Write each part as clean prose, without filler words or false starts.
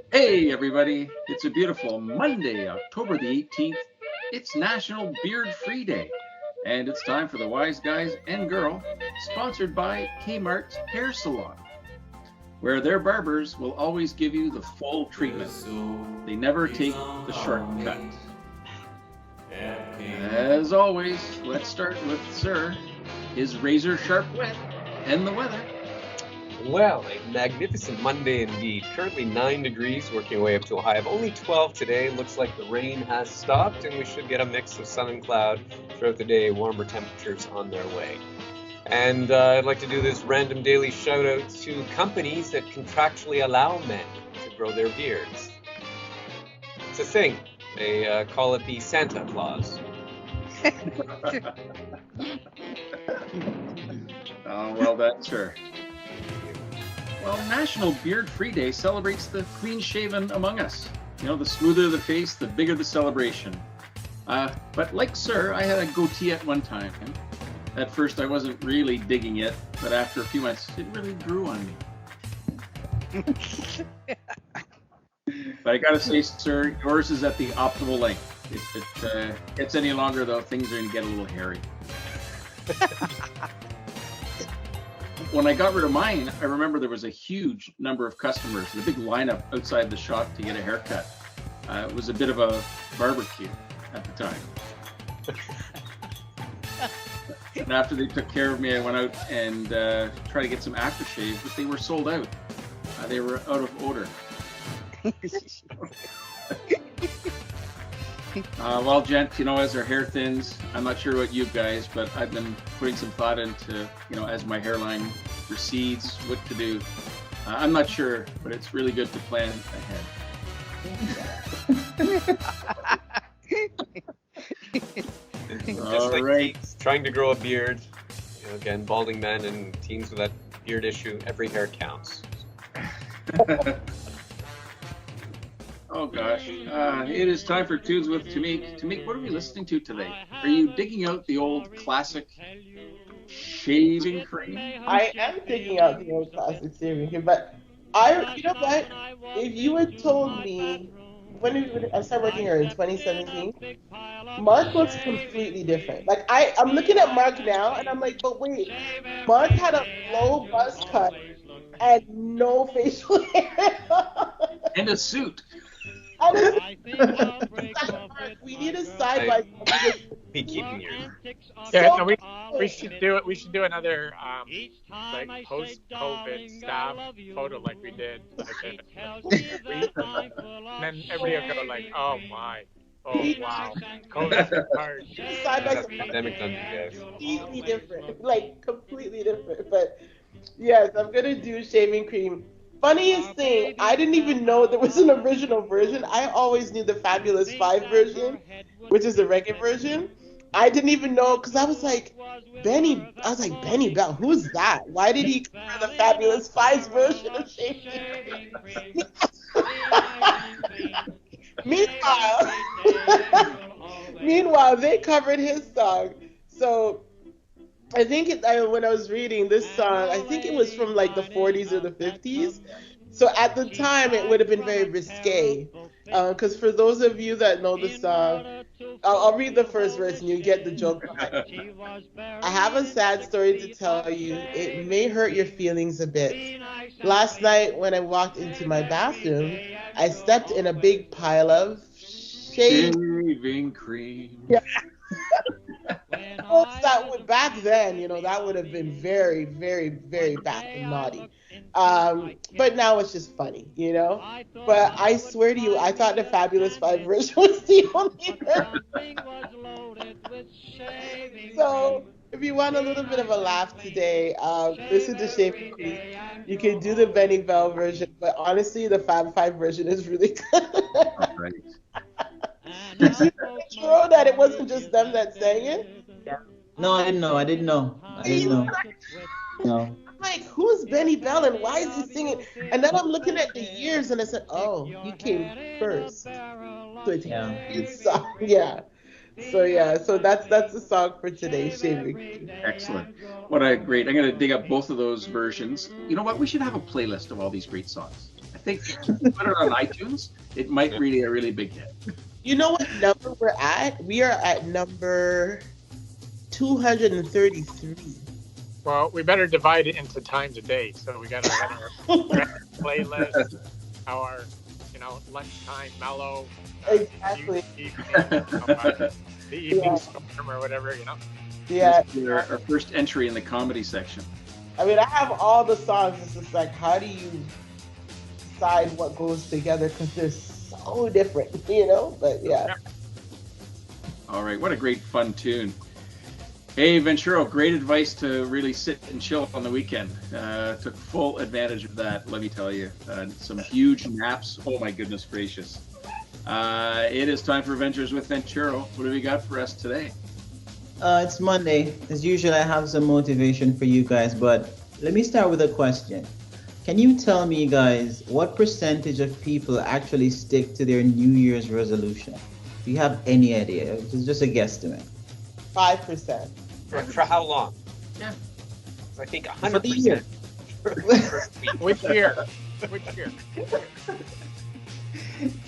Hey, everybody. It's a beautiful Monday, October the 18th. It's National Beard Free Day. And it's time for the Wise Guys and Girl, sponsored by Kmart's Hair Salon, where their barbers will always give you the full treatment. They never take the shortcut. As always, let's start with Sir, his razor sharp wit, and the weather. Well, a magnificent Monday indeed. Currently 9 degrees, working way up to a high of only 12 today. Looks like the rain has stopped, and we should get a mix of sun and cloud throughout the day. Warmer temperatures on their way. And I'd like to do this random daily shout out to companies that contractually allow men to grow their beards. It's a thing. They call it the Santa Claus. Oh, well done, sir. Well, National Beard Free Day celebrates the clean-shaven among us. You know, the smoother the face, the bigger the celebration. But like Sir, I had a goatee at one time. At first, I wasn't really digging it, but after a few months, it really grew on me. But I gotta say, Sir, yours is at the optimal length. If it gets any longer, though, things are gonna get a little hairy. When I got rid of mine, I remember there was a huge number of customers, a big lineup outside the shop to get a haircut. It was a bit of a barbecue at the time. And after they took care of me, I went out and tried to get some aftershave, but they were sold out. They were out of odor. Well, gent, you know, as our hair thins, I'm not sure about you guys, but I've been putting some thought into, you know, as my hairline recedes, what to do. I'm not sure, but it's really good to plan ahead. Just like right. teens trying to grow a beard. You know, again, balding men and teens with that beard issue, every hair counts. Oh gosh, it is time for Tunes with Tamik. Tamik, what are we listening to today? Are you digging out the old classic shaving cream? I am digging out the old classic shaving cream, but you know what? If you had told me I started working here in 2017, Mark looks completely different. Like I'm looking at Mark now, and I'm like, but wait, Mark had a low buzz cut and no facial hair. And a suit. We need a side by side. Be keeping yours. Yeah, no, we should do it. We should do another like post-COVID staff photo like we did. And then everybody will go like, "Oh my, oh wow, COVID hard." Side by side. Pandemic done, you guys. Completely different, like completely different. But yes, I'm gonna do shaving cream. Funniest thing, I didn't even know there was an original version. I always knew the Fabulous 5 version, which is the reggae version. I didn't even know, because I was like, Benny Bell, who's that? Why did he cover the Fabulous 5's version of shaving cream? Meanwhile, they covered his song. So I think when I was reading this song, I think it was from like the 40s or the 50s. So at the time, it would have been very risque. Because for those of you that know the song, I'll read the first verse and you get the joke. I have a sad story to tell you. It may hurt your feelings a bit. Last night when I walked into my bathroom, I stepped in a big pile of shaving cream. Yeah. Back then, you know, that would have been very, very, very bad and naughty. But now it's just funny, you know. But I swear to you, I thought the Fabulous 5 version was the only version. So if you want a little bit of a laugh today, listen to Shaving Cream. You can do the Benny Bell version, but honestly, the Fab 5 version is really good. Right. Did you know that it wasn't just them that sang it? Yeah. No, I didn't know. No. I'm like, who's Benny Bell and why is he singing? And then I'm looking at the years and I said, oh, he came first. So it's his song. Yeah. So that's the song for today, Shaving. Excellent. What a great, I'm going to dig up both of those versions. You know what? We should have a playlist of all these great songs. I think if you put it on iTunes, it might really a really big hit. You know what number we're at? We are at number 233. Well, we better divide it into times a day. So we got our playlist, our, lunchtime mellow. Exactly. The evening storm or whatever, Yeah. Our first entry in the comedy section. I mean, I have all the songs. It's just like, how do you decide what goes together? Because they're so different, But yeah. All right, what a great fun tune. Hey, Venturo, great advice to really sit and chill on the weekend. Took full advantage of that, let me tell you. Some huge naps. Oh, my goodness gracious. It is time for Ventures with Venturo. What have you got for us today? It's Monday. As usual, I have some motivation for you guys, but let me start with a question. Can you tell me, guys, what percentage of people actually stick to their New Year's resolution? Do you have any idea? It's just a guesstimate. 5%. For how long? Yeah. I think 100%. For the year. Which year?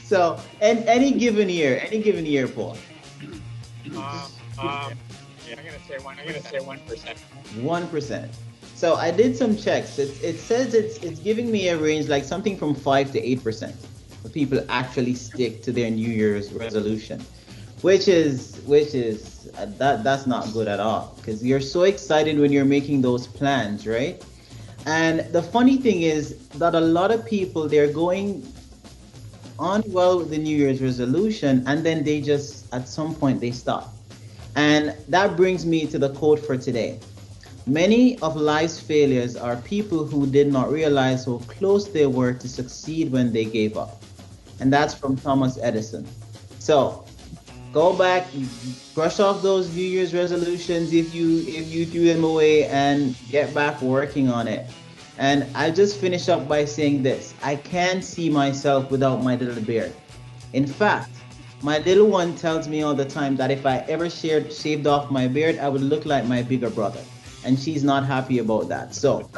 So, and any given year, Paul. I'm gonna say 1%. 1%. So I did some checks. It says it's giving me a range like something from 5 to 8% of people actually stick to their New Year's resolution, which is that's not good at all, because you're so excited when you're making those plans, right? And the funny thing is that a lot of people, they're going on well with the New Year's resolution, and then they just at some point they stop. And that brings me to the quote for today. Many of life's failures are people who did not realize how close they were to succeed when they gave up. And that's from Thomas Edison. So go back, brush off those New Year's resolutions if you threw them away, and get back working on it. And I'll just finish up by saying this. I can't see myself without my little beard. In fact, my little one tells me all the time that if I ever shaved off my beard, I would look like my bigger brother. And she's not happy about that. So,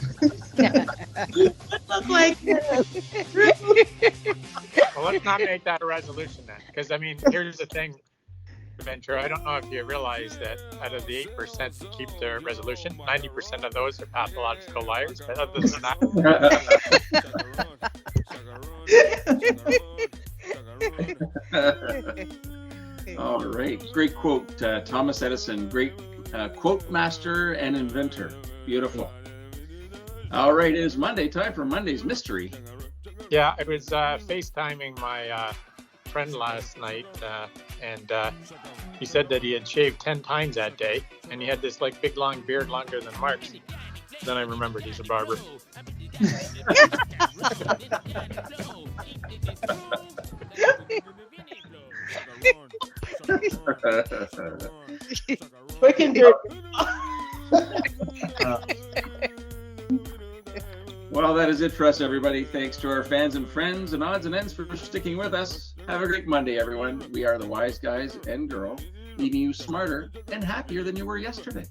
look like this. Well, let's not make that a resolution then. Because, here's the thing, Ventura. I don't know if you realize that out of the 8% that keep their resolution, 90% of those are pathological liars. But other than that... All right, great quote, Thomas Edison. Great quote master and inventor. Beautiful. All right, it is Monday. Time for Monday's mystery. Yeah, I was FaceTiming my friend last night, and he said that he had shaved 10 times that day, and he had this big long beard, longer than Mark's. Then I remembered he's a barber. We can do it. Well, that is it for us, everybody. Thanks to our fans and friends and odds and ends for sticking with us. Have a great Monday, everyone. We are the Wise Guys and Girl, leaving you smarter and happier than you were yesterday.